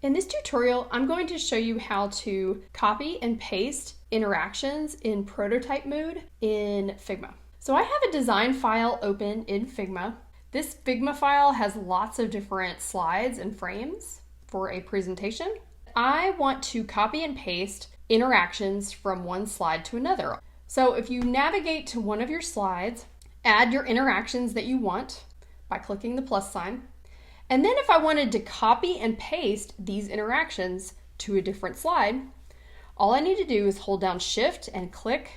In this tutorial, I'm going to show you how to copy and paste interactions in prototype mode in Figma. So I have a design file open in Figma. This Figma file has lots of different slides and frames for a presentation. I want to copy and paste interactions from one slide to another. So if you navigate to one of your slides, add your interactions that you want by clicking the plus sign. And then if I wanted to copy and paste these interactions to a different slide, all I need to do is hold down Shift and click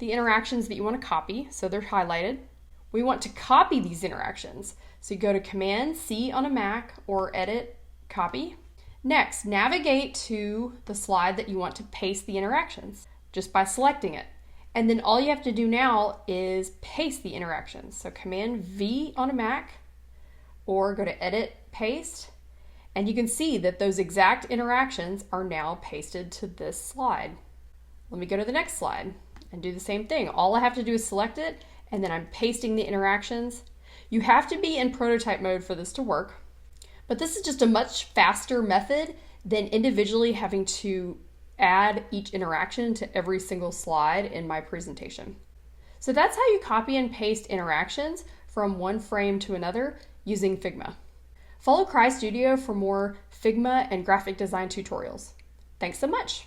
the interactions that you want to copy, so they're highlighted. We want to copy these interactions. So you go to Command C on a Mac or Edit, Copy. Next, navigate to the slide that you want to paste the interactions just by selecting it. And then all you have to do now is paste the interactions. So Command V on a Mac, or go to Edit, Paste, and you can see that those exact interactions are now pasted to this slide. Let me go to the next slide and do the same thing. All I have to do is select it, and then I'm pasting the interactions. You have to be in prototype mode for this to work, but this is just a much faster method than individually having to add each interaction to every single slide in my presentation. So that's how you copy and paste interactions from one frame to another using Figma. Follow Crye Studio for more Figma and graphic design tutorials. Thanks so much.